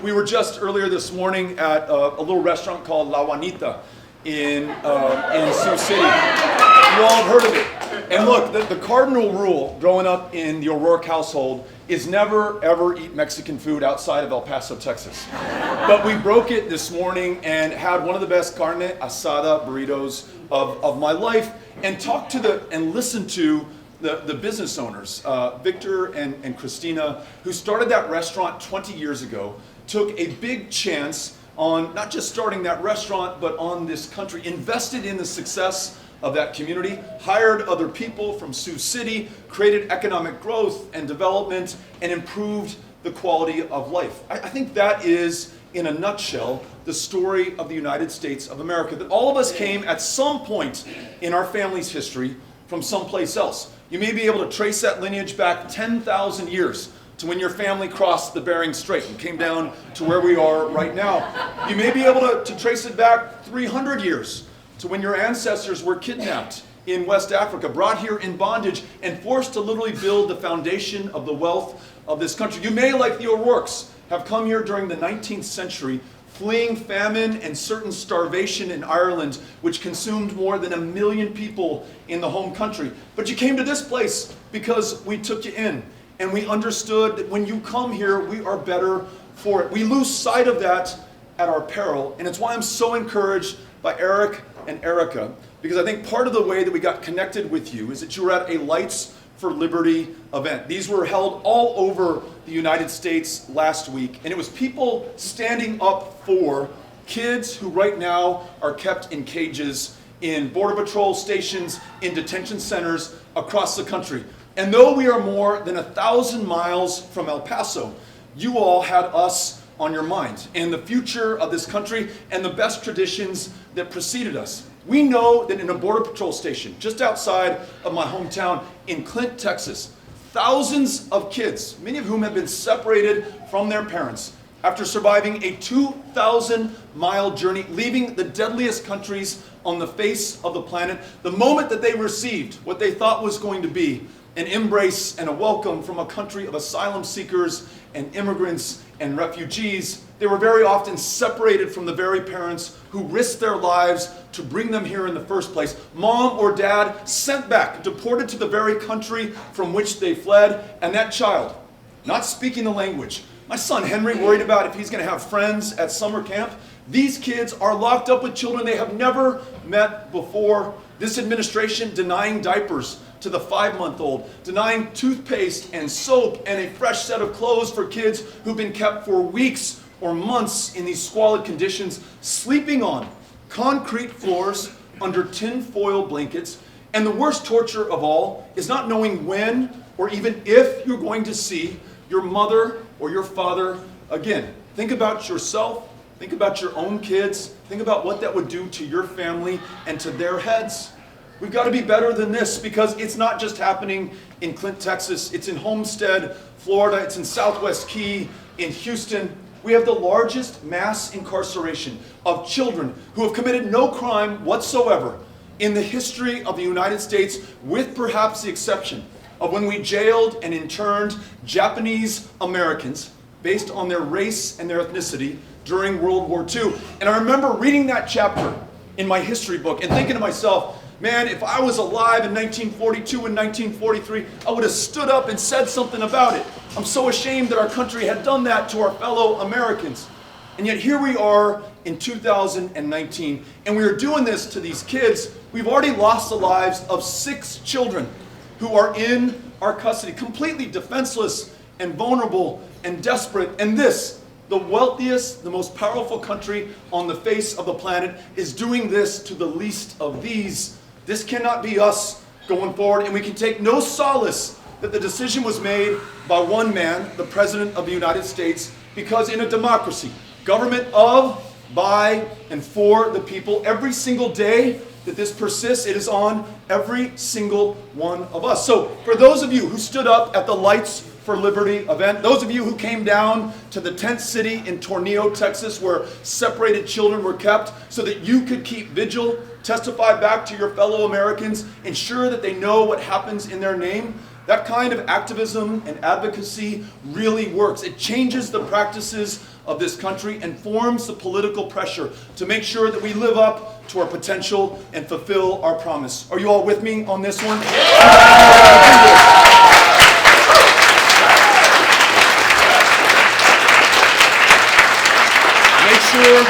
We were just earlier this morning at a little restaurant called La Juanita in Sioux City. You all have heard of it. And look, the cardinal rule growing up in the O'Rourke household is never, ever eat Mexican food outside of El Paso, Texas. But we broke it this morning and had one of the best carne asada burritos of my life, and talked to and listened to the business owners, Victor and Christina, who started that restaurant 20 years ago, took a big chance on not just starting that restaurant, but on this country, invested in the success of that community, hired other people from Sioux City, created economic growth and development, and improved the quality of life. I think that is, in a nutshell, the story of the United States of America, that all of us came at some point in our family's history from someplace else. You may be able to trace that lineage back 10,000 years to when your family crossed the Bering Strait and came down to where we are right now. You may be able to trace it back 300 years to when your ancestors were kidnapped in West Africa, brought here in bondage, and forced to literally build the foundation of the wealth of this country. You may, like the O'Rourkes, have come here during the 19th century, fleeing famine and certain starvation in Ireland, which consumed more than 1 million people in the home country. But you came to this place because we took you in, and we understood that when you come here, we are better for it. We lose sight of that at our peril, and it's why I'm so encouraged by Eric and Erica, because I think part of the way that we got connected with you is that you were at a Lights for Liberty event. These were held all over the United States last week, and it was people standing up for kids who right now are kept in cages in Border Patrol stations, in detention centers across the country. And though we are more than 1,000 miles from El Paso, you all had us on your mind and the future of this country and the best traditions that preceded us. We know that in a Border Patrol station just outside of my hometown in Clint, Texas, thousands of kids, many of whom have been separated from their parents after surviving a 2,000-mile journey, leaving the deadliest countries on the face of the planet, the moment that they received what they thought was going to be an embrace and a welcome from a country of asylum seekers and immigrants and refugees, they were very often separated from the very parents who risked their lives to bring them here in the first place. Mom or dad sent back, deported to the very country from which they fled, and that child, not speaking the language. My son Henry worried about if he's going to have friends at summer camp. These kids are locked up with children they have never met before. This administration denying diapers to the 5-month-old, denying toothpaste and soap and a fresh set of clothes for kids who've been kept for weeks or months in these squalid conditions, sleeping on concrete floors under tin-foil blankets. And the worst torture of all is not knowing when or even if you're going to see your mother or your father again. Think about yourself, think about your own kids, think about what that would do to your family and to their heads. We've got to be better than this, because it's not just happening in Clint, Texas. It's in Homestead, Florida. It's in Southwest Key, in Houston. We have the largest mass incarceration of children who have committed no crime whatsoever in the history of the United States, with perhaps the exception of when we jailed and interned Japanese Americans based on their race and their ethnicity during World War II. And I remember reading that chapter in my history book and thinking to myself, man, if I was alive in 1942 and 1943, I would have stood up and said something about it. I'm so ashamed that our country had done that to our fellow Americans. And yet here we are in 2019, and we are doing this to these kids. We've already lost the lives of 6 children who are in our custody, completely defenseless and vulnerable and desperate. And this, the wealthiest, the most powerful country on the face of the planet, is doing this to the least of these. This cannot be us going forward, and we can take no solace that the decision was made by one man, the President of the United States, because in a democracy, government of, by, and for the people, every single day that this persists, it is on every single one of us. So for those of you who stood up at the Lights for Liberty event, those of you who came down to the tent city in Tornillo, Texas, where separated children were kept so that you could keep vigil, testify back to your fellow Americans, ensure that they know what happens in their name, that kind of activism and advocacy really works. It changes the practices of this country and forms the political pressure to make sure that we live up to our potential and fulfill our promise. Are you all with me on this one? Make sure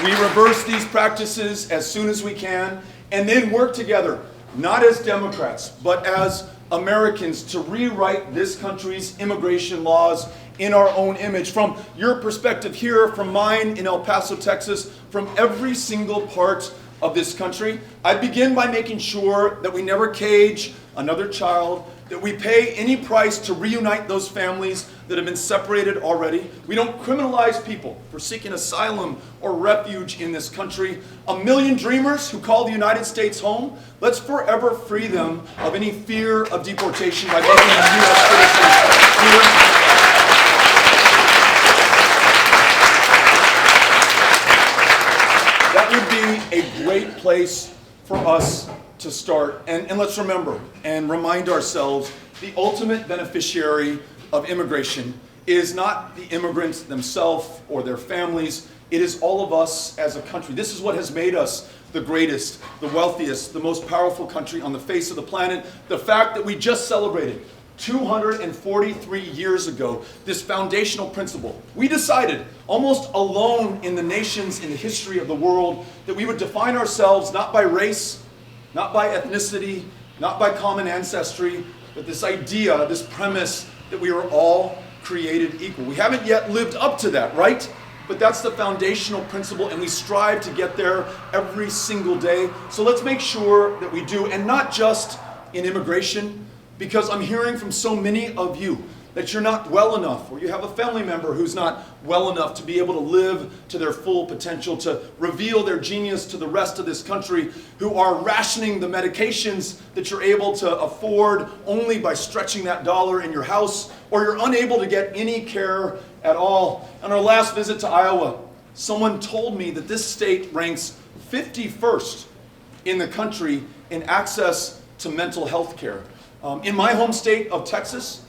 we reverse these practices as soon as we can, and then work together, not as Democrats, but as Americans, to rewrite this country's immigration laws in our own image. From your perspective here, from mine in El Paso, Texas, from every single part of this country, I begin by making sure that we never cage another child, that we pay any price to reunite those families that have been separated already. We don't criminalize people for seeking asylum or refuge in this country. A million dreamers who call the United States home, let's forever free them of any fear of deportation by making them U.S. citizens here. That would be a great place for us to start. And let's remember and remind ourselves, the ultimate beneficiary of immigration is not the immigrants themselves or their families. It is all of us as a country. This is what has made us the greatest, the wealthiest, the most powerful country on the face of the planet. The fact that we just celebrated 243 years ago this foundational principle. We decided, almost alone in the nations in the history of the world, that we would define ourselves not by race, not by ethnicity, not by common ancestry, but this idea, this premise that we are all created equal. We haven't yet lived up to that, right? But that's the foundational principle, and we strive to get there every single day. So let's make sure that we do, and not just in immigration, because I'm hearing from so many of you that you're not well enough, or you have a family member who's not well enough to be able to live to their full potential, to reveal their genius to the rest of this country, who are rationing the medications that you're able to afford only by stretching that dollar in your house, or you're unable to get any care at all. On our last visit to Iowa, someone told me that this state ranks 51st in the country in access to mental health care. In my home state of Texas,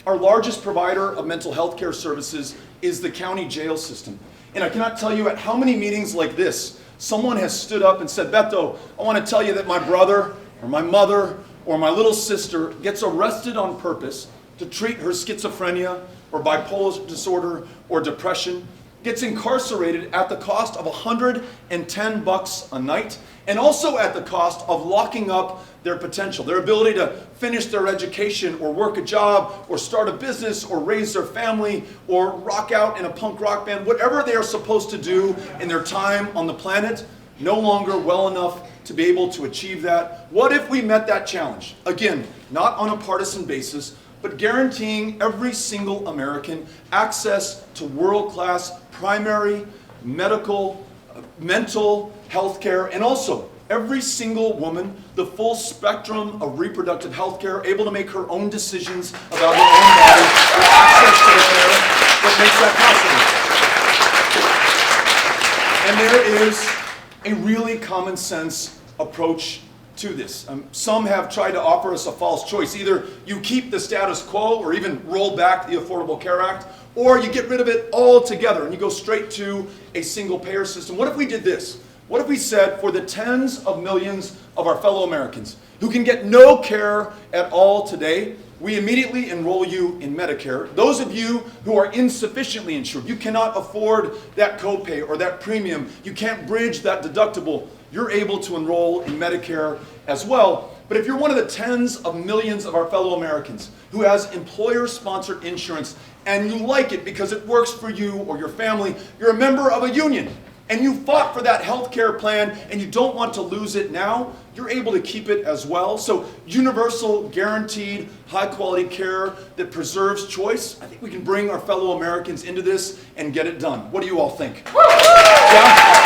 our largest provider of mental health care services is the county jail system. And I cannot tell you at how many meetings like this, someone has stood up and said, Beto, I want to tell you that my brother or my mother or my little sister gets arrested on purpose to treat her schizophrenia or bipolar disorder or depression, gets incarcerated at the cost of $110 a night, and also at the cost of locking up their potential, their ability to finish their education or work a job or start a business or raise their family or rock out in a punk rock band, whatever they are supposed to do in their time on the planet, no longer well enough to be able to achieve that. What if we met that challenge? Again, not on a partisan basis, but guaranteeing every single American access to world-class primary, medical, mental health care, and also every single woman the full spectrum of reproductive health care, able to make her own decisions about her own body, with access to the care that makes that possible. And there is a really common sense approach to this. Some have tried to offer us a false choice. Either you keep the status quo or even roll back the Affordable Care Act, or you get rid of it altogether and you go straight to a single payer system. What if we did this? What if we said, for the tens of millions of our fellow Americans who can get no care at all today, we immediately enroll you in Medicare. Those of you who are insufficiently insured, you cannot afford that copay or that premium, you can't bridge that deductible, you're able to enroll in Medicare as well. But if you're one of the tens of millions of our fellow Americans who has employer-sponsored insurance and you like it because it works for you or your family, you're a member of a union, and you fought for that health care plan and you don't want to lose it now, you're able to keep it as well. So universal, guaranteed, high-quality care that preserves choice. I think we can bring our fellow Americans into this and get it done. What do you all think? Yeah?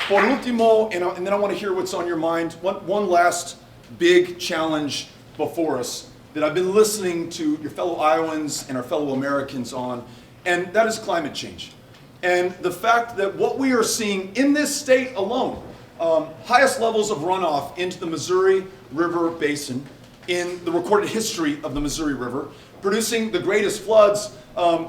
Por último, and then I want to hear what's on your mind, one last big challenge before us that I've been listening to your fellow Iowans and our fellow Americans on, and that is climate change. And the fact that what we are seeing in this state alone, highest levels of runoff into the Missouri River Basin, in the recorded history of the Missouri River, producing the greatest floods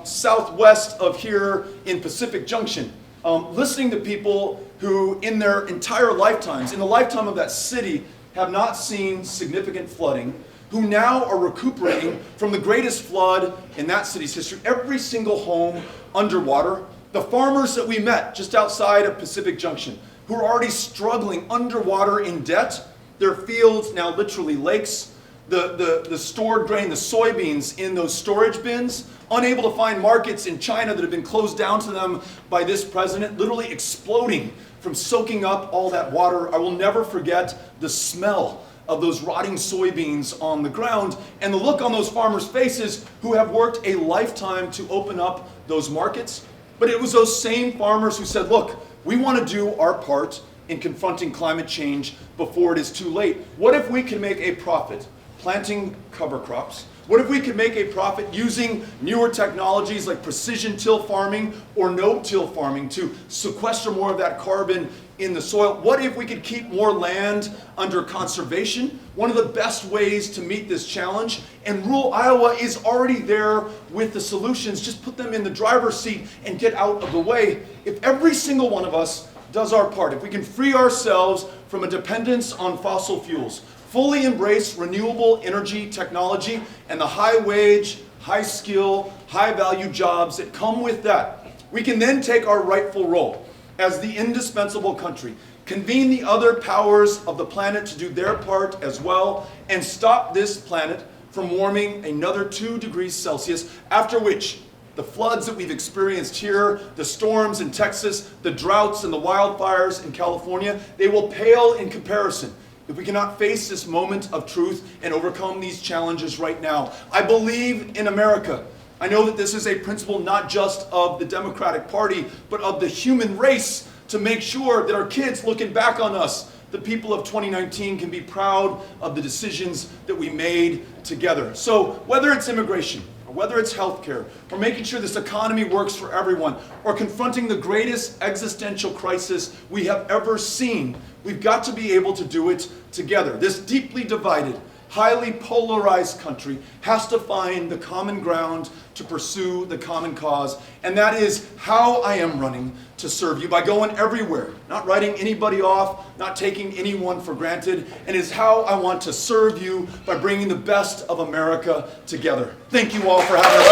southwest of here in Pacific Junction. Listening to people who in their entire lifetimes, in the lifetime of that city, have not seen significant flooding, who now are recuperating from the greatest flood in that city's history, every single home underwater. The farmers that we met just outside of Pacific Junction, who are already struggling underwater in debt, their fields now literally lakes, the stored grain, the soybeans in those storage bins, unable to find markets in China that have been closed down to them by this president, literally exploding from soaking up all that water. I will never forget the smell of those rotting soybeans on the ground and the look on those farmers' faces who have worked a lifetime to open up those markets. But it was those same farmers who said, look, we want to do our part in confronting climate change before it is too late. What if we can make a profit planting cover crops? What if we could make a profit using newer technologies like precision till farming or no-till farming to sequester more of that carbon in the soil? What if we could keep more land under conservation? One of the best ways to meet this challenge, and rural Iowa is already there with the solutions. Just put them in the driver's seat and get out of the way. If every single one of us does our part, if we can free ourselves from a dependence on fossil fuels, fully embrace renewable energy technology and the high wage, high skill, high value jobs that come with that, we can then take our rightful role as the indispensable country, convene the other powers of the planet to do their part as well, and stop this planet from warming another 2 degrees Celsius, after which the floods that we've experienced here, the storms in Texas, the droughts and the wildfires in California, they will pale in comparison if we cannot face this moment of truth and overcome these challenges right now. I believe in America. I know that this is a principle not just of the Democratic Party, but of the human race, to make sure that our kids looking back on us, the people of 2019, can be proud of the decisions that we made together. So whether it's immigration, or whether it's healthcare, or making sure this economy works for everyone, or confronting the greatest existential crisis we have ever seen, we've got to be able to do it together. This deeply divided, highly polarized country has to find the common ground to pursue the common cause, and that is how I am running to serve you, by going everywhere, not writing anybody off, not taking anyone for granted, and is how I want to serve you by bringing the best of America together. Thank you all for having us.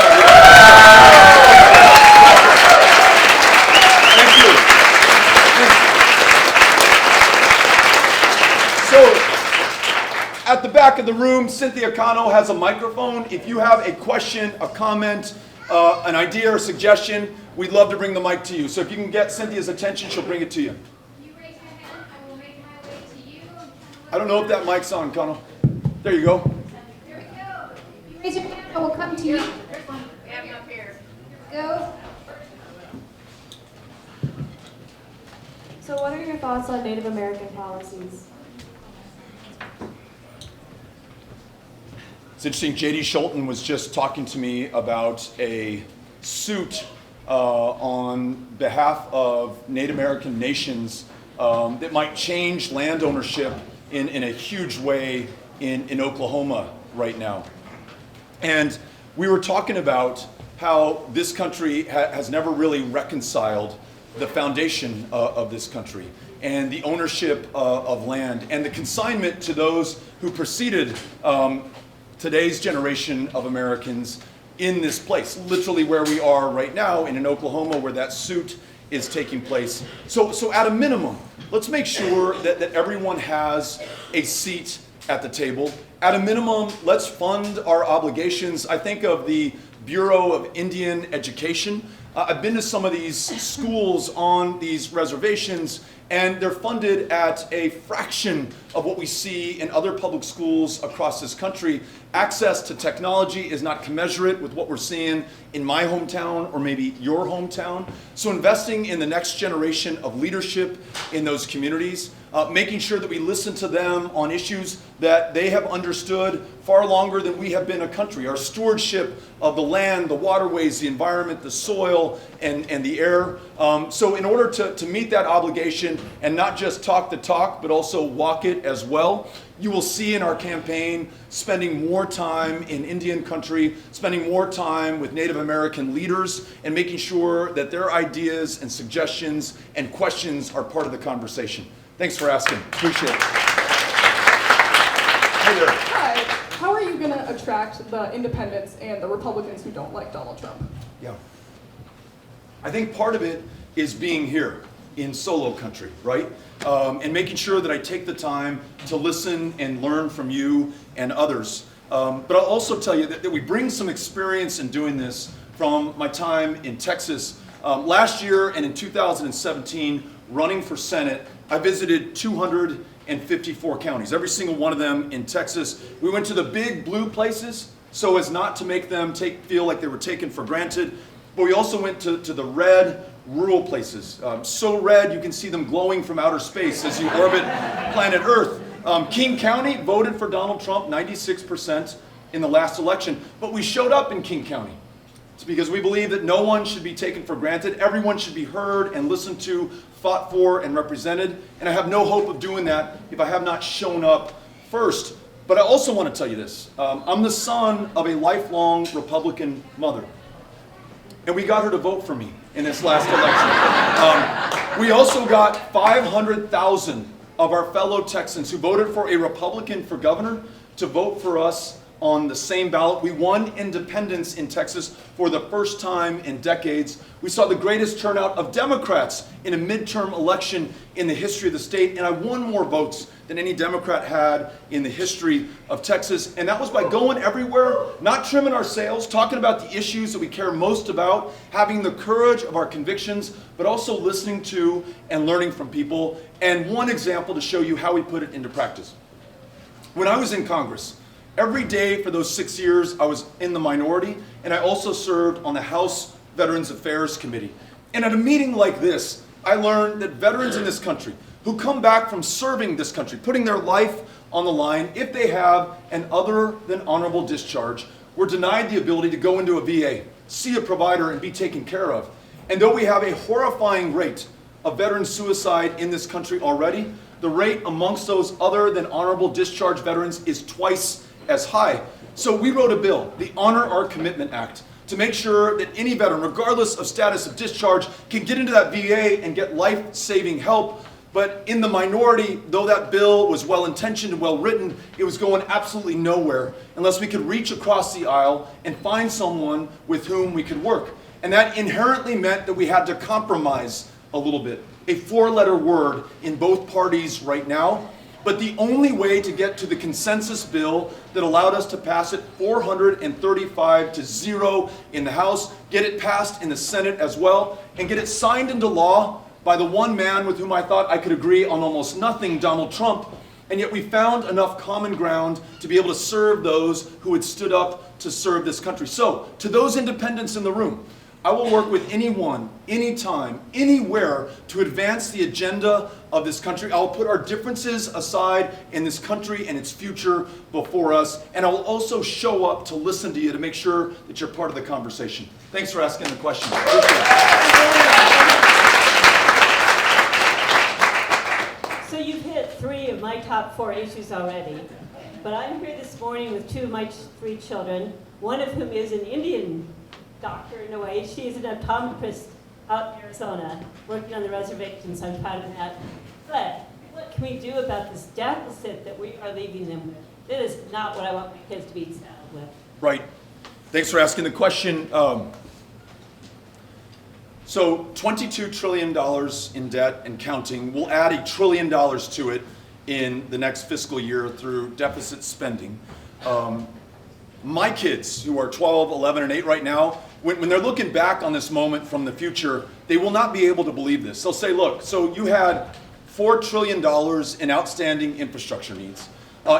Thank you. So, at the back of the room, Cynthia Cano has a microphone. If you have a question, a comment, an idea or suggestion, we'd love to bring the mic to you. So if you can get Cynthia's attention, she'll bring it to you. You raise your hand, I will make my way to you. I don't know if that mic's on, Cano. There you go. Here we go. You raise your hand, I will come to you. There's one. We have him up here. Go. So what are your thoughts on Native American policies? It's interesting, J.D. Schulten was just talking to me about a suit on behalf of Native American nations that might change land ownership in a huge way in Oklahoma right now. And we were talking about how this country has never really reconciled the foundation of this country and the ownership of land and the consignment to those who preceded today's generation of Americans in this place, literally where we are right now in Oklahoma, where that suit is taking place. So at a minimum, let's make sure that everyone has a seat at the table. At a minimum, let's fund our obligations. I think of the Bureau of Indian Education. I've been to some of these schools on these reservations, and they're funded at a fraction of what we see in other public schools across this country. Access to technology is not commensurate with what we're seeing in my hometown or maybe your hometown. So investing in the next generation of leadership in those communities, making sure that we listen to them on issues that they have understood far longer than we have been a country. Our stewardship of the land, the waterways, the environment, the soil, and the air. So in order to meet that obligation and not just talk the talk, but also walk it as well, you will see in our campaign spending more time in Indian country, spending more time with Native American leaders, and making sure that their ideas and suggestions and questions are part of the conversation. Thanks for asking. Appreciate it. Hey there. Hi. How are you going to attract the independents and the Republicans who don't like Donald Trump? Yeah. I think part of it is being here in solo country, right? And making sure that I take the time to listen and learn from you and others. But I'll also tell you that we bring some experience in doing this from my time in Texas. Last year and in 2017, running for Senate, I visited 254 counties, every single one of them in Texas. We went to the big blue places so as not to make them feel like they were taken for granted. But we also went to the red, rural places. So red you can see them glowing from outer space as you orbit planet Earth. King County voted for Donald Trump 96% in the last election. But we showed up in King County. It's because we believe that no one should be taken for granted. Everyone should be heard and listened to, fought for, and represented. And I have no hope of doing that if I have not shown up first. But I also want to tell you this. I'm the son of a lifelong Republican mother. And we got her to vote for me in this last election. We also got 500,000 of our fellow Texans who voted for a Republican for governor to vote for us on the same ballot. We won independence in Texas for the first time in decades. We saw the greatest turnout of Democrats in a midterm election in the history of the state, and I won more votes than any Democrat had in the history of Texas. And that was by going everywhere, not trimming our sails, talking about the issues that we care most about, having the courage of our convictions, but also listening to and learning from people. And one example to show you how we put it into practice. When I was in Congress, every day for those 6 years, I was in the minority, and I also served on the House Veterans Affairs Committee. And at a meeting like this, I learned that veterans in this country who come back from serving this country, putting their life on the line, if they have an other than honorable discharge, were denied the ability to go into a VA, see a provider, and be taken care of. And though we have a horrifying rate of veteran suicide in this country already, the rate amongst those other than honorable discharge veterans is twice as high. So we wrote a bill, the Honor Our Commitment Act, to make sure that any veteran, regardless of status of discharge, can get into that VA and get life-saving help. But in the minority, though that bill was well-intentioned and well-written, it was going absolutely nowhere unless we could reach across the aisle and find someone with whom we could work. And that inherently meant that we had to compromise a little bit. A four-letter word in both parties right now. But the only way to get to the consensus bill that allowed us to pass it 435-0 in the House, get it passed in the Senate as well, and get it signed into law by the one man with whom I thought I could agree on almost nothing, Donald Trump, and yet we found enough common ground to be able to serve those who had stood up to serve this country. So, to those independents in the room, I will work with anyone, anytime, anywhere to advance the agenda of this country. I'll put our differences aside in this country and its future before us, and I'll also show up to listen to you to make sure that you're part of the conversation. Thanks for asking the question. Appreciate it. So you've hit 3 of my top 4 issues already, but I'm here this morning with 2 of my 3 children, one of whom is an Indian doctor in a way. She's an optometrist out in Arizona, working on the reservation, so I'm proud of that. But what can we do about this deficit that we are leaving them with? That is not what I want my kids to be saddled with. Right. Thanks for asking the question. So $22 trillion in debt and counting. We'll add $1 trillion to it in the next fiscal year through deficit spending. My kids, who are 12, 11, and 8 right now, when they're looking back on this moment from the future, they will not be able to believe this. They'll say, look, so you had $4 trillion in outstanding infrastructure needs.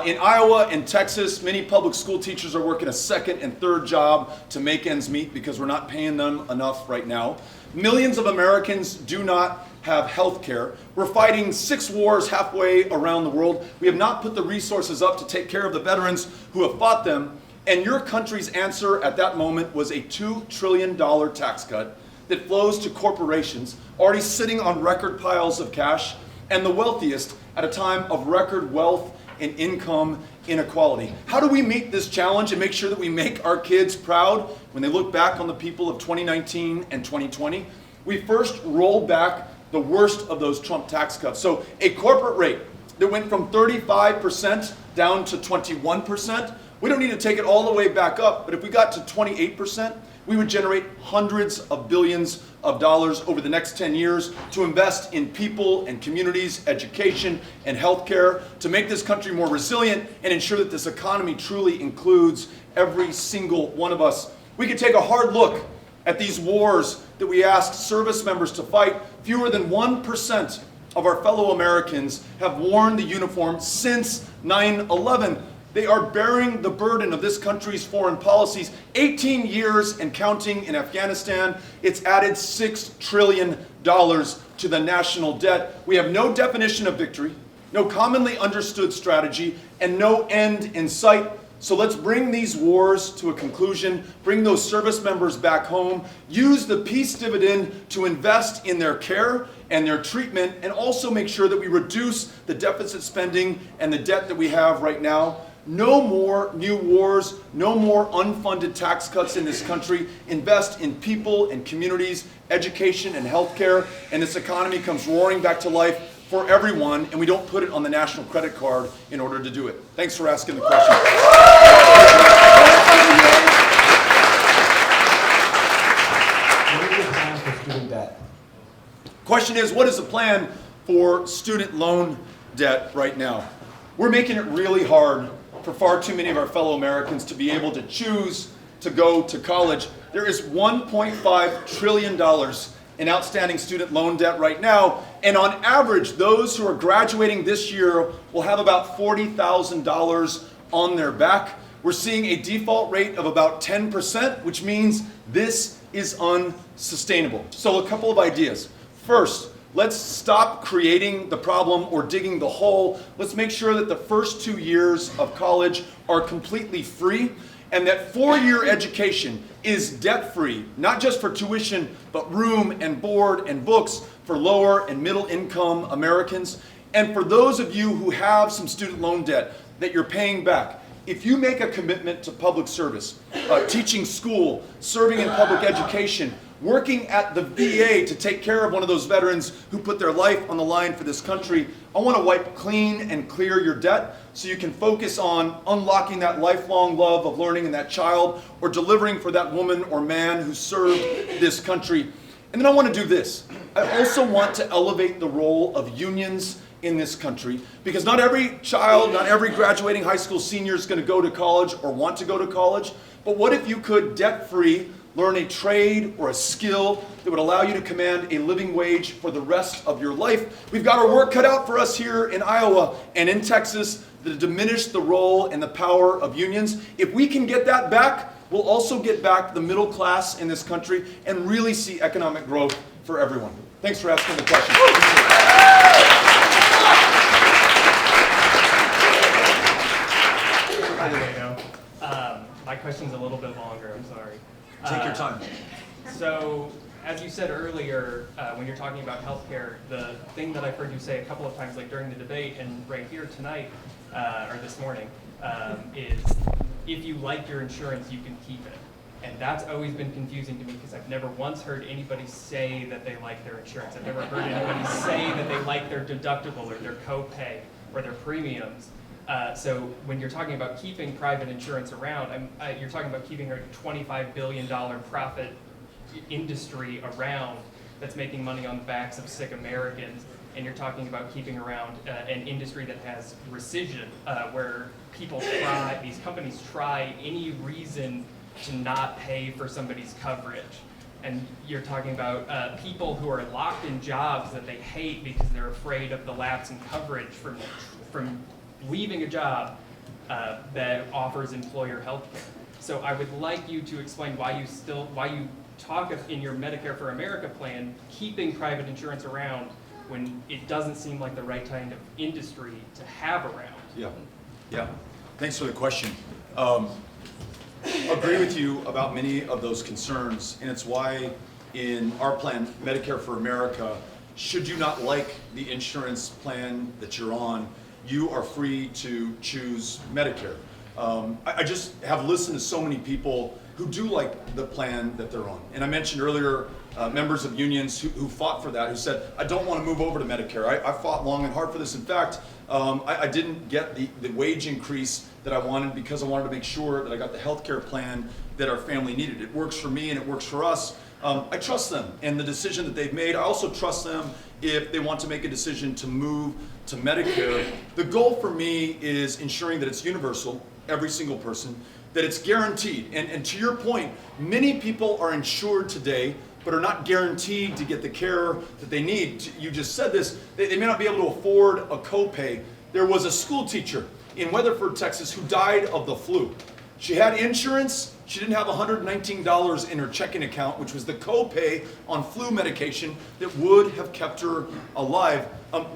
In Iowa and Texas, many public school teachers are working a second and third job to make ends meet because we're not paying them enough right now. Millions of Americans do not have health care. We're fighting 6 wars halfway around the world. We have not put the resources up to take care of the veterans who have fought them. And your country's answer at that moment was a $2 trillion tax cut that flows to corporations already sitting on record piles of cash and the wealthiest at a time of record wealth and income inequality. How do we meet this challenge and make sure that we make our kids proud when they look back on the people of 2019 and 2020? We first rolled back the worst of those Trump tax cuts. So a corporate rate that went from 35% down to 21%. We don't need to take it all the way back up, but if we got to 28%, we would generate hundreds of billions of dollars over the next 10 years to invest in people and communities, education and healthcare, to make this country more resilient and ensure that this economy truly includes every single one of us. We could take a hard look at these wars that we asked service members to fight. Fewer than 1% of our fellow Americans have worn the uniform since 9/11. They are bearing the burden of this country's foreign policies. 18 years and counting in Afghanistan, it's added $6 trillion to the national debt. We have no definition of victory, no commonly understood strategy, and no end in sight. So let's bring these wars to a conclusion, bring those service members back home, use the peace dividend to invest in their care and their treatment, and also make sure that we reduce the deficit spending and the debt that we have right now. No more new wars, no more unfunded tax cuts in this country. Invest in people and communities, education and healthcare, and this economy comes roaring back to life for everyone, and we don't put it on the national credit card in order to do it. Thanks for asking the question. What is your plan for student debt? Question is, what is the plan for student loan debt right now? We're making it really hard for far too many of our fellow Americans to be able to choose to go to college. There is $1.5 trillion in outstanding student loan debt right now, and on average, those who are graduating this year will have about $40,000 on their back. We're seeing a default rate of about 10%, which means this is unsustainable. So a couple of ideas. First, let's stop creating the problem or digging the hole. Let's make sure that the first 2 years of college are completely free, and that four-year education is debt-free, not just for tuition, but room and board and books for lower and middle income Americans. And for those of you who have some student loan debt that you're paying back, if you make a commitment to public service, teaching school, serving in public education, working at the VA to take care of one of those veterans who put their life on the line for this country, I want to wipe clean and clear your debt so you can focus on unlocking that lifelong love of learning in that child, or delivering for that woman or man who served this country. And then I want to do this. I also want to elevate the role of unions in this country, because not every child, not every graduating high school senior is going to go to college or want to go to college. But what if you could, debt-free, learn a trade or a skill that would allow you to command a living wage for the rest of your life? We've got our work cut out for us here in Iowa and in Texas to diminish the role and the power of unions. If we can get that back, we'll also get back the middle class in this country and really see economic growth for everyone. Thanks for asking the question. Hi, Beto. My question's a little bit longer, I'm sorry. Take your time. So, as you said earlier, when you're talking about healthcare, the thing that I've heard you say a couple of times, like during the debate and right here tonight, or this morning, is if you like your insurance, you can keep it. And that's always been confusing to me, because I've never once heard anybody say that they like their insurance. I've never heard anybody say that they like their deductible or their copay or their premiums. So when you're talking about keeping private insurance around, you're talking about keeping a $25 billion profit industry around that's making money on the backs of sick Americans. And you're talking about keeping around an industry that has rescission, where these companies try any reason to not pay for somebody's coverage. And you're talking about people who are locked in jobs that they hate because they're afraid of the lapse in coverage from leaving a job that offers employer health care. So I would like you to explain why you talk in your Medicare for America plan, keeping private insurance around when it doesn't seem like the right kind of industry to have around. Yeah. Thanks for the question. Agree with you about many of those concerns, and it's why in our plan, Medicare for America, should you not like the insurance plan that you're on, you are free to choose Medicare. I just have listened to so many people who do like the plan that they're on. And I mentioned earlier members of unions who fought for that, who said, I don't want to move over to Medicare. I fought long and hard for this. In fact, I didn't get the wage increase that I wanted because I wanted to make sure that I got the health care plan that our family needed. It works for me and it works for us. I trust them and the decision that they've made. I also trust them if they want to make a decision to move to Medicare. The goal for me is ensuring that it's universal, every single person, that it's guaranteed. And to your point, many people are insured today but are not guaranteed to get the care that they need. You just said this, they may not be able to afford a copay. There was a school teacher in Weatherford, Texas, who died of the flu. She had insurance. She didn't have $119 in her checking account, which was the copay on flu medication that would have kept her alive.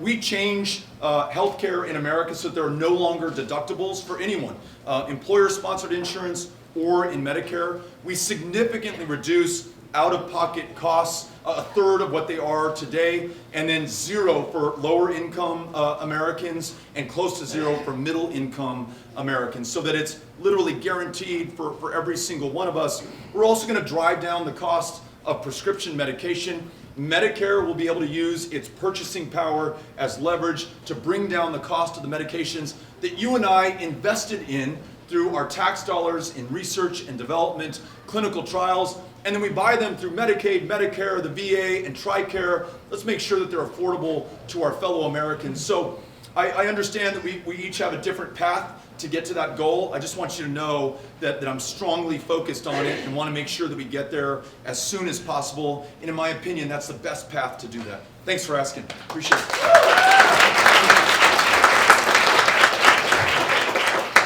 We changed healthcare in America so that there are no longer deductibles for anyone, employer-sponsored insurance or in Medicare. We significantly reduced out-of-pocket costs, a third of what they are today, and then zero for lower-income Americans and close to zero for middle-income Americans, so that it's literally guaranteed for every single one of us. We're also going to drive down the cost of prescription medication. Medicare will be able to use its purchasing power as leverage to bring down the cost of the medications that you and I invested in through our tax dollars in research and development, clinical trials, and then we buy them through Medicaid, Medicare, the VA, and TRICARE. Let's make sure that they're affordable to our fellow Americans. So I understand that we each have a different path to get to that goal. I just want you to know that I'm strongly focused on it and want to make sure that we get there as soon as possible. And in my opinion, that's the best path to do that. Thanks for asking. Appreciate it.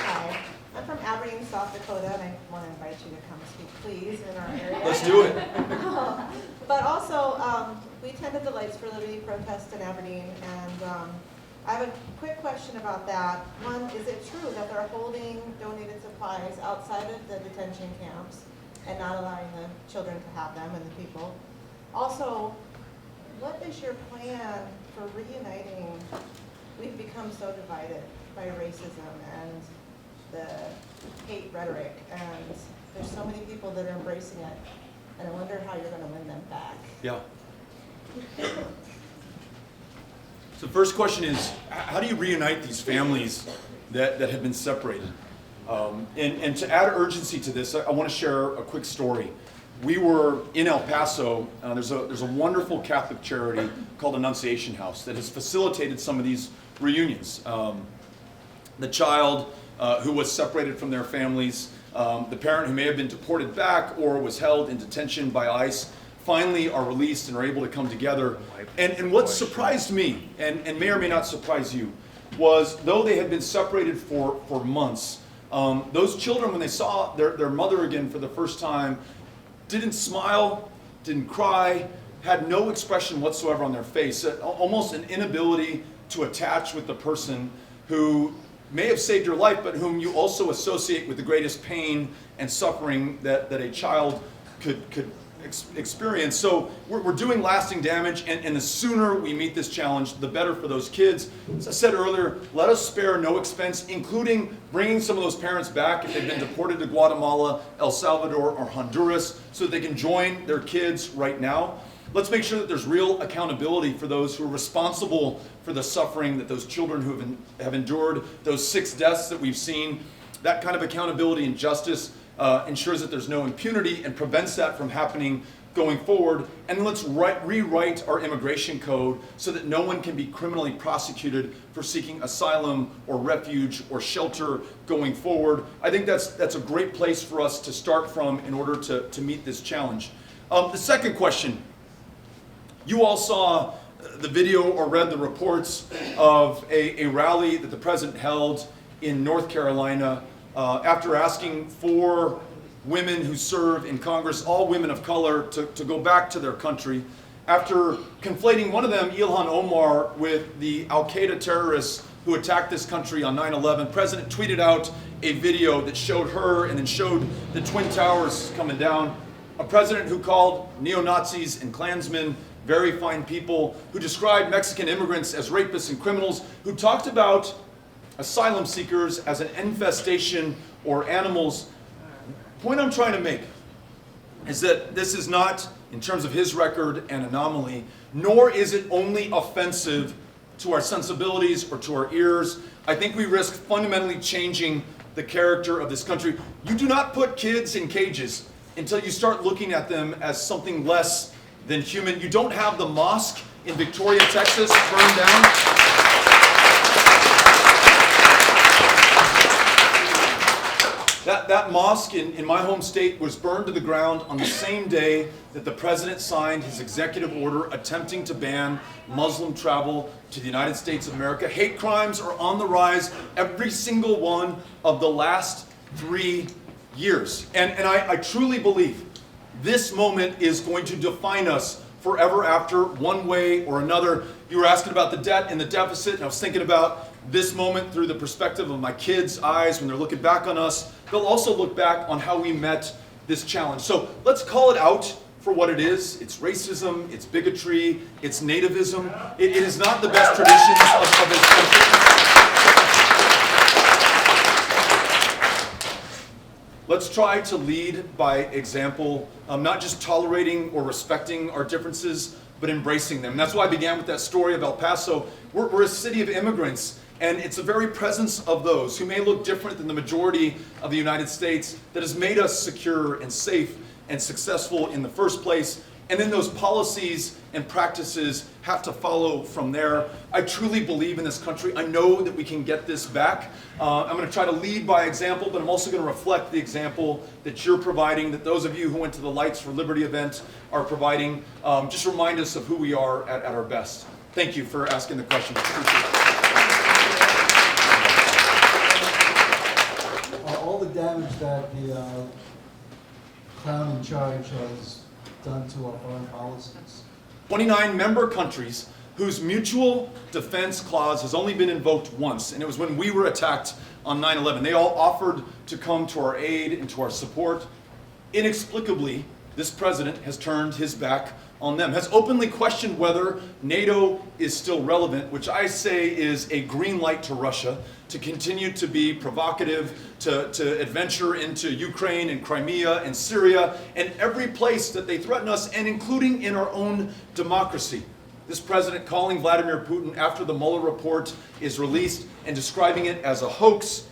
Hi, I'm from Aberdeen, South Dakota, and I want to invite you to come speak, please, in our area. Let's do it. But also, we attended the Lights for Liberty protest in Aberdeen, and I have a quick question about that. One, is it true that they're holding donated supplies outside of the detention camps and not allowing the children to have them and the people? Also, what is your plan for reuniting? We've become so divided by racism and the hate rhetoric, and there's so many people that are embracing it, and I wonder how you're going to win them back. Yeah. So the first question is, how do you reunite these families that have been separated? And to add urgency to this, I want to share a quick story. We were in El Paso. There's a wonderful Catholic charity called Annunciation House that has facilitated some of these reunions. The child who was separated from their families, the parent who may have been deported back or was held in detention by ICE, finally are released and are able to come together. And what surprised me, and may or may not surprise you, was though they had been separated for months, those children, when they saw their mother again for the first time, didn't smile, didn't cry, had no expression whatsoever on their face, almost an inability to attach with the person who may have saved your life, but whom you also associate with the greatest pain and suffering that a child could experience. So we're doing lasting damage, and the sooner we meet this challenge, the better for those kids. As I said earlier, let us spare no expense, including bringing some of those parents back if they've been deported to Guatemala, El Salvador, or Honduras, so that they can join their kids right now. Let's make sure that there's real accountability for those who are responsible for the suffering that those children who have endured, those 6 deaths that we've seen. That kind of accountability and justice ensures that there's no impunity and prevents that from happening going forward. And let's rewrite our immigration code so that no one can be criminally prosecuted for seeking asylum or refuge or shelter going forward. I think that's a great place for us to start from in order to meet this challenge. The second question, you all saw the video or read the reports of a rally that the president held in North Carolina after asking for women who serve in Congress, all women of color, to go back to their country. After conflating one of them, Ilhan Omar, with the Al-Qaeda terrorists who attacked this country on 9/11, the president tweeted out a video that showed her and then showed the Twin Towers coming down. A president who called neo-Nazis and Klansmen very fine people, who described Mexican immigrants as rapists and criminals, who talked about asylum seekers as an infestation or animals. The point I'm trying to make is that this is not, in terms of his record, an anomaly, nor is it only offensive to our sensibilities or to our ears. I think we risk fundamentally changing the character of this country. You do not put kids in cages until you start looking at them as something less than human. You don't have the mosque in Victoria, Texas burned down. That mosque in my home state was burned to the ground on the same day that the president signed his executive order attempting to ban Muslim travel to the United States of America. Hate crimes are on the rise every single one of the last 3 years. And I truly believe this moment is going to define us forever after, one way or another. You were asking about the debt and the deficit, and I was thinking about this moment through the perspective of my kids' eyes when they're looking back on us. They'll also look back on how we met this challenge. So let's call it out for what it is. It's racism, it's bigotry, it's nativism. It is not the best traditions of this country. Let's try to lead by example, not just tolerating or respecting our differences, but embracing them. And that's why I began with that story of El Paso. We're a city of immigrants, and it's the very presence of those who may look different than the majority of the United States that has made us secure and safe and successful in the first place. And then those policies and practices have to follow from there. I truly believe in this country. I know that we can get this back. I'm going to try to lead by example, but I'm also going to reflect the example that you're providing, that those of you who went to the Lights for Liberty event are providing. Just remind us of who we are at our best. Thank you for asking the question. All the damage that the clown in charge has done to our foreign policies. 29 member countries whose mutual defense clause has only been invoked once, and it was when we were attacked on 9/11. They all offered to come to our aid and to our support. Inexplicably, this president has turned his back on them, has openly questioned whether NATO is still relevant, which I say is a green light to Russia to continue to be provocative, to adventure into Ukraine and Crimea and Syria and every place that they threaten us, and including in our own democracy. This president calling Vladimir Putin after the Mueller report is released and describing it as a hoax,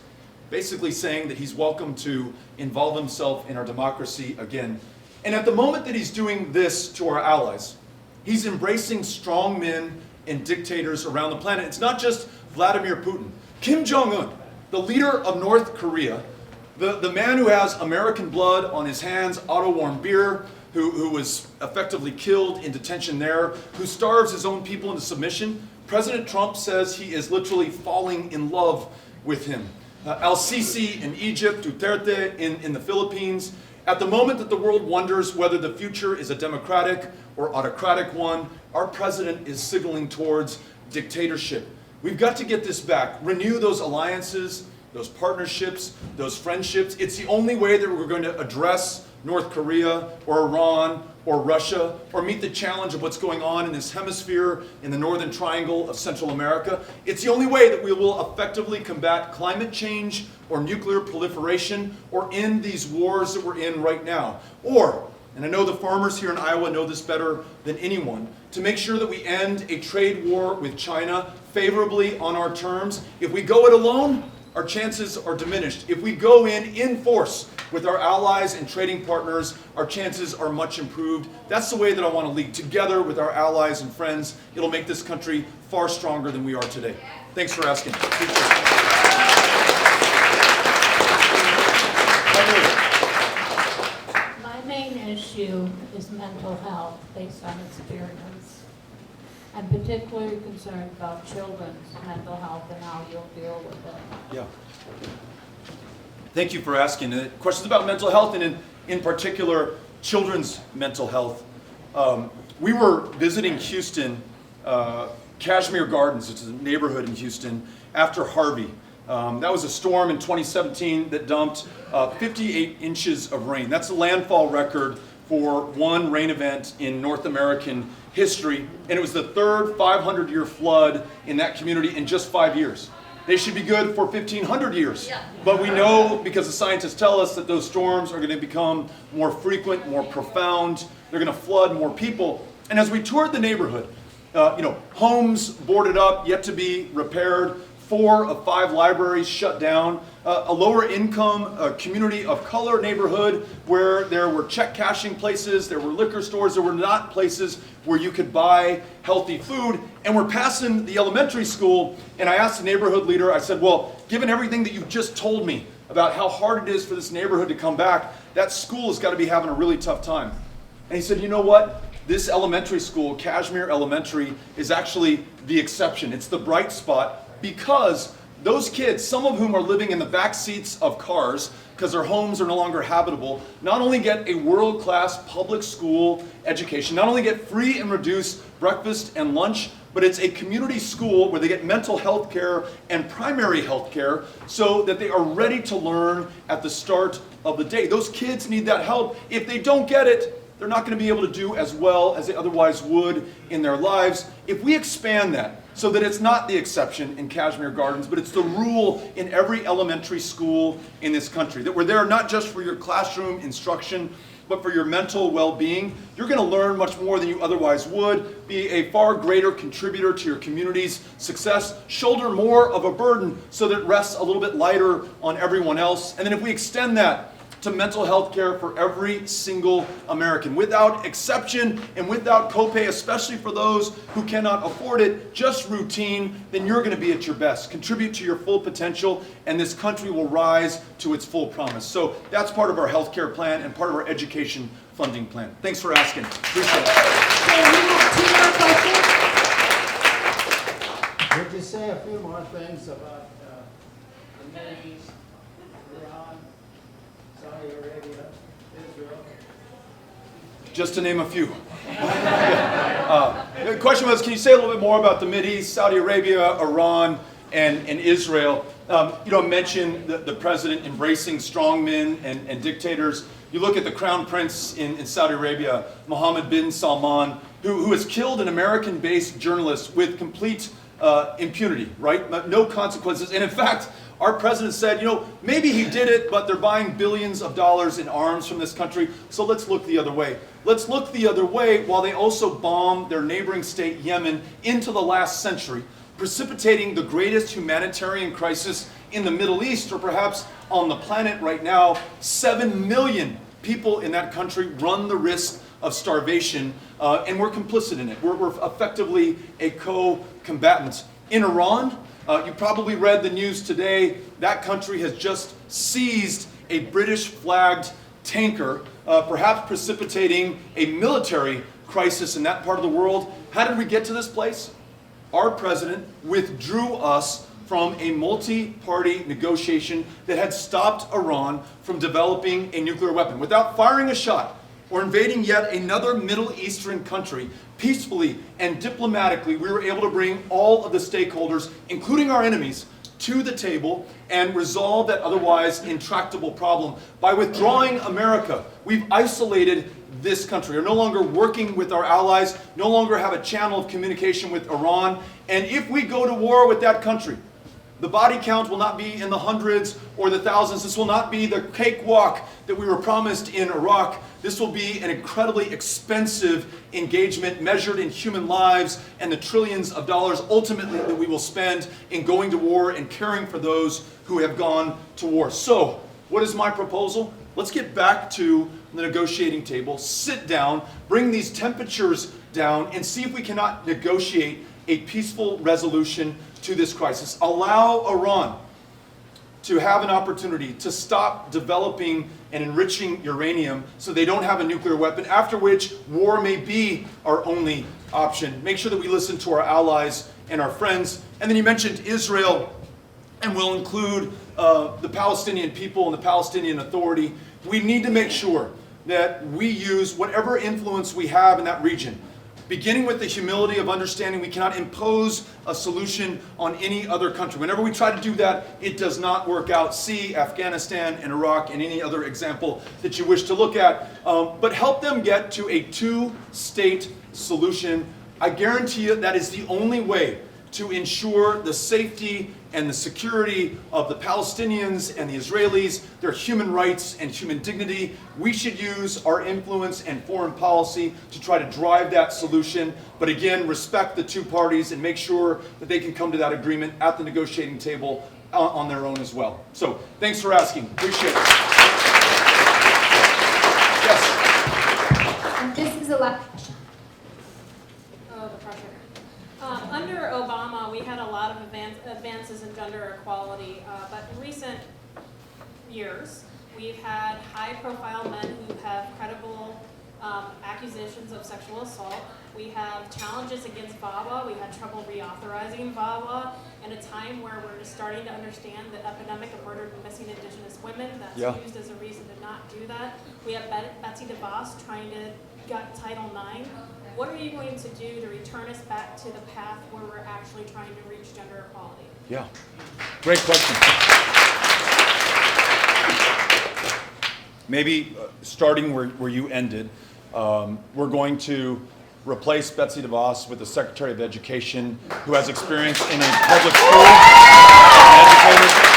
basically saying that he's welcome to involve himself in our democracy again. And at the moment that he's doing this to our allies, he's embracing strong men and dictators around the planet. It's not just Vladimir Putin. Kim Jong-un, the leader of North Korea, the man who has American blood on his hands, Otto Warmbier, who was effectively killed in detention there, who starves his own people into submission. President Trump says he is literally falling in love with him. Al-Sisi in Egypt, Duterte in the Philippines. At the moment that the world wonders whether the future is a democratic or autocratic one, our president is signaling towards dictatorship. We've got to get this back. Renew those alliances, those partnerships, those friendships. It's the only way that we're going to address North Korea or Iran or Russia, or meet the challenge of what's going on in this hemisphere in the northern triangle of Central America. It's the only way that we will effectively combat climate change or nuclear proliferation or end these wars that we're in right now. Or, and I know the farmers here in Iowa know this better than anyone, to make sure that we end a trade war with China favorably on our terms. If we go it alone, our chances are diminished. If we go in force with our allies and trading partners, our chances are much improved. That's the way that I want to lead. Together with our allies and friends, it'll make this country far stronger than we are today. Thanks for asking. My main issue is mental health based on experience. I'm particularly concerned about children's mental health and how you'll deal with it. Yeah. Thank you for asking. Questions about mental health, and in particular, children's mental health. We were visiting Houston, Kashmere Gardens, which is a neighborhood in Houston, after Harvey. That was a storm in 2017 that dumped 58 inches of rain. That's a landfall record for one rain event in North American history, and it was the third 500-year flood in that community in just 5 years. They should be good for 1,500 years. But we know, because the scientists tell us, that those storms are going to become more frequent, more profound. They're going to flood more people. And as we toured the neighborhood, homes boarded up, yet to be repaired, 4 of 5 libraries shut down, a lower income community of color neighborhood where there were check cashing places, there were liquor stores, there were not places where you could buy healthy food. And we're passing the elementary school, and I asked the neighborhood leader, I said, well, given everything that you've just told me about how hard it is for this neighborhood to come back, that school has got to be having a really tough time. And he said, you know what? This elementary school, Kashmir Elementary, is actually the exception. It's the bright spot, because those kids, some of whom are living in the back seats of cars because their homes are no longer habitable, not only get a world-class public school education, not only get free and reduced breakfast and lunch, but it's a community school where they get mental health care and primary health care so that they are ready to learn at the start of the day. Those kids need that help. If they don't get it, they're not going to be able to do as well as they otherwise would in their lives. If we expand that so that it's not the exception in Kashmir Gardens, but it's the rule in every elementary school in this country, that we're there not just for your classroom instruction, but for your mental well-being, you're going to learn much more than you otherwise would, be a far greater contributor to your community's success, shoulder more of a burden so that it rests a little bit lighter on everyone else. And then if we extend that to mental health care for every single American, without exception and without copay, especially for those who cannot afford it, just routine, then you're going to be at your best. Contribute to your full potential, and this country will rise to its full promise. So that's part of our health care plan and part of our education funding plan. Thanks for asking. Appreciate it. Okay, we have 2 more questions. Would you say a few more things about the Middle East, Iran, Saudi Arabia, Israel? Just to name a few. The question was, can you say a little bit more about the Mideast, Saudi Arabia, Iran, and Israel? Mention the president embracing strongmen and dictators. You look at the crown prince in Saudi Arabia, Mohammed bin Salman, who has killed an American-based journalist with complete impunity, right? No consequences. And in fact, our president said, maybe he did it, but they're buying billions of dollars in arms from this country, so let's look the other way. Let's look the other way while they also bomb their neighboring state, Yemen, into the last century, precipitating the greatest humanitarian crisis in the Middle East, or perhaps on the planet right now. 7 million people in that country run the risk of starvation, and we're complicit in it. We're effectively a co-combatant. In Iran, you probably read the news today, that country has just seized a British-flagged tanker, perhaps precipitating a military crisis in that part of the world. How did we get to this place? Our president withdrew us from a multi-party negotiation that had stopped Iran from developing a nuclear weapon. Without firing a shot or invading yet another Middle Eastern country, peacefully and diplomatically, we were able to bring all of the stakeholders, including our enemies, to the table and resolve that otherwise intractable problem. By withdrawing America, we've isolated this country, are no longer working with our allies, no longer have a channel of communication with Iran. And if we go to war with that country, the body count will not be in the hundreds or the thousands. This will not be the cakewalk that we were promised in Iraq. This will be an incredibly expensive engagement measured in human lives and the trillions of dollars ultimately that we will spend in going to war and caring for those who have gone to war. So, what is my proposal? Let's get back to the negotiating table, sit down, bring these temperatures down, and see if we cannot negotiate a peaceful resolution to this crisis. Allow Iran to have an opportunity to stop developing and enriching uranium so they don't have a nuclear weapon, after which war may be our only option. Make sure that we listen to our allies and our friends. And then you mentioned Israel, and we'll include the Palestinian people and the Palestinian Authority. We need to make sure that we use whatever influence we have in that region, beginning with the humility of understanding we cannot impose a solution on any other country. Whenever we try to do that, it does not work out. See Afghanistan and Iraq and any other example that you wish to look at. But help them get to a two-state solution. I guarantee you that is the only way to ensure the safety and the security of the Palestinians and the Israelis, their human rights and human dignity. We should use our influence and foreign policy to try to drive that solution, but again, respect the two parties and make sure that they can come to that agreement at the negotiating table on their own as well. So, thanks for asking. Appreciate it. Yes? And this is a left. Oh, the pressure. Under Obama, we had a lot of advances in gender equality, but in recent years, we've had high-profile men who have credible accusations of sexual assault. We have challenges against VAWA. We had trouble reauthorizing VAWA in a time where we're just starting to understand the epidemic of murdered and missing Indigenous women. That's used as a reason to not do that. We have Betsy DeVos trying to gut Title IX. What are you going to do to return us back to the path where we're actually trying to reach gender equality? Yeah, great question. Maybe starting where you ended, we're going to replace Betsy DeVos with the Secretary of Education who has experience in a public school, an educator.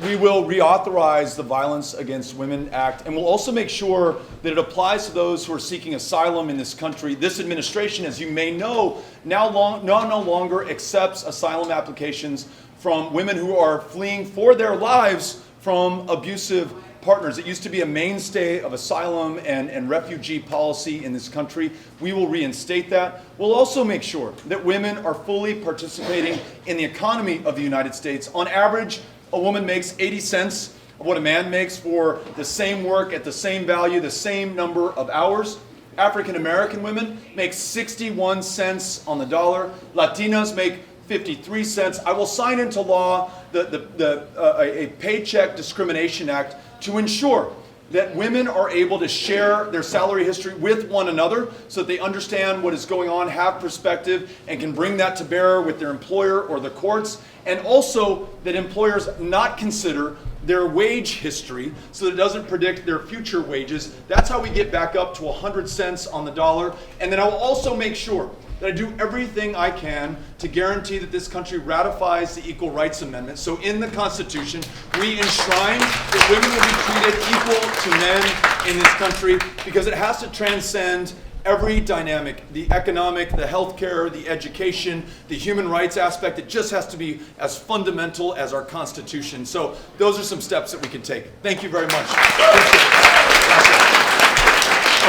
We will reauthorize the Violence Against Women Act, and we'll also make sure that it applies to those who are seeking asylum in this country. This administration, as you may know, no longer accepts asylum applications from women who are fleeing for their lives from abusive partners. It used to be a mainstay of asylum and refugee policy in this country. We will reinstate that. We'll also make sure that women are fully participating in the economy of the United States. On average, a woman makes 80 cents of what a man makes for the same work at the same value, the same number of hours. African American women make 61 cents on the dollar. Latinas make 53 cents. I will sign into law a Paycheck Discrimination Act to ensure that women are able to share their salary history with one another so that they understand what is going on, have perspective, and can bring that to bear with their employer or the courts. And also that employers not consider their wage history so that it doesn't predict their future wages. That's how we get back up to 100 cents on the dollar. And then I will also make sure that I do everything I can to guarantee that this country ratifies the Equal Rights Amendment. So in the Constitution, we enshrine that women will be treated equal to men in this country because it has to transcend every dynamic, the economic, the healthcare, the education, the human rights aspect. It just has to be as fundamental as our Constitution. So those are some steps that we can take. Thank you very much.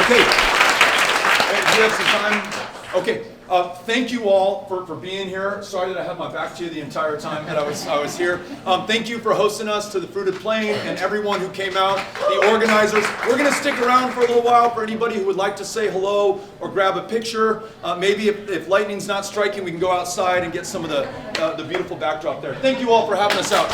Okay. Do you have some time? Okay. Thank you all for being here. Sorry that I had my back to you the entire time that I was here. Thank you for hosting us to the Fruited Plain and everyone who came out, the organizers. We're going to stick around for a little while for anybody who would like to say hello or grab a picture. Maybe if lightning's not striking, we can go outside and get some of the beautiful backdrop there. Thank you all for having us out.